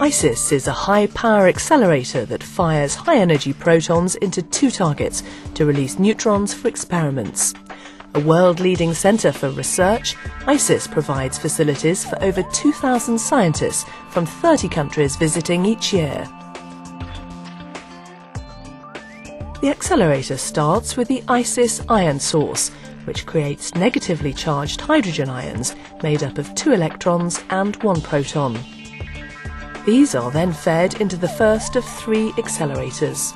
ICIS is a high-power accelerator that fires high-energy protons into two targets to release neutrons for experiments. A world-leading centre for research, ICIS provides facilities for over 2,000 scientists from 30 countries visiting each year. The accelerator starts with the ICIS ion source, which creates negatively charged hydrogen ions made up of 2 electrons and 1 proton. These are then fed into the first of 3 accelerators.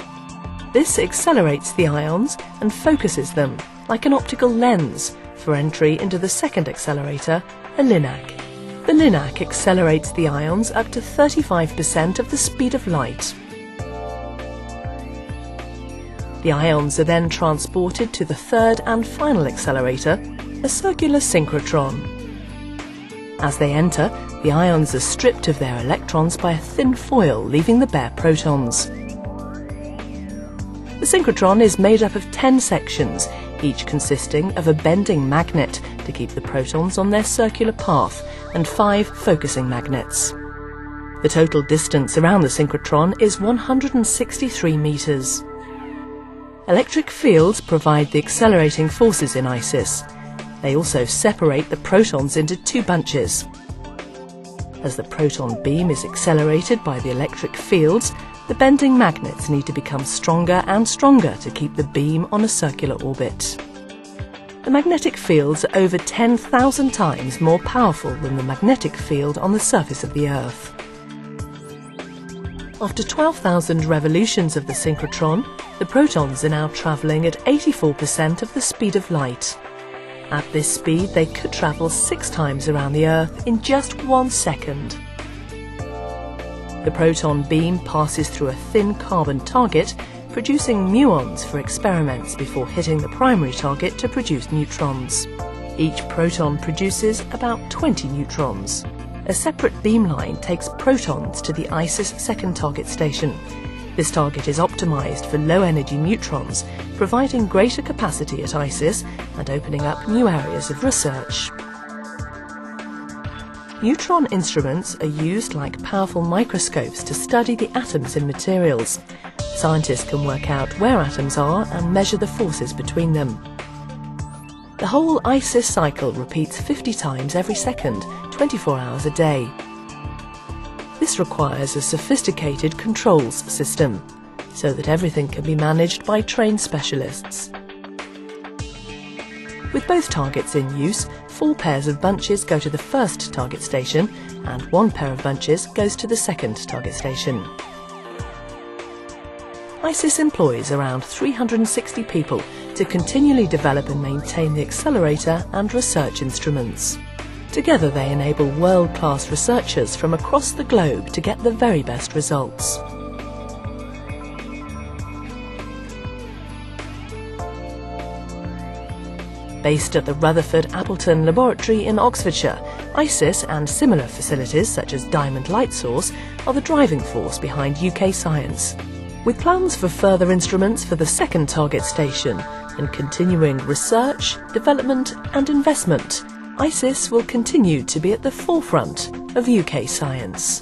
This accelerates the ions and focuses them, like an optical lens, for entry into the second accelerator, a LINAC. The LINAC accelerates the ions up to 35% of the speed of light. The ions are then transported to the third and final accelerator, a circular synchrotron. As they enter, the ions are stripped of their electrons by a thin foil, leaving the bare protons. The synchrotron is made up of 10 sections, each consisting of a bending magnet to keep the protons on their circular path and 5 focusing magnets. The total distance around the synchrotron is 163 meters. Electric fields provide the accelerating forces in ICIS. They also separate the protons into 2 bunches. As the proton beam is accelerated by the electric fields, the bending magnets need to become stronger and stronger to keep the beam on a circular orbit. The magnetic fields are over 10,000 times more powerful than the magnetic field on the surface of the Earth. After 12,000 revolutions of the synchrotron, the protons are now travelling at 84% of the speed of light. At this speed, they could travel 6 times around the Earth in just 1 second. The proton beam passes through a thin carbon target, producing muons for experiments before hitting the primary target to produce neutrons. Each proton produces about 20 neutrons. A separate beamline takes protons to the ICIS second target station. This target is optimized for low-energy neutrons, providing greater capacity at ICIS and opening up new areas of research. Neutron instruments are used like powerful microscopes to study the atoms in materials. Scientists can work out where atoms are and measure the forces between them. The whole ICIS cycle repeats 50 times every second, 24 hours a day. This requires a sophisticated controls system, so that everything can be managed by trained specialists. With both targets in use, 4 pairs of bunches go to the first target station and 1 pair of bunches goes to the second target station. ICIS employs around 360 people to continually develop and maintain the accelerator and research instruments. Together they enable world-class researchers from across the globe to get the very best results. Based at the Rutherford Appleton Laboratory in Oxfordshire, ICIS and similar facilities such as Diamond Light Source are the driving force behind UK science. With plans for further instruments for the second target station and continuing research, development and investment, ICIS will continue to be at the forefront of UK science.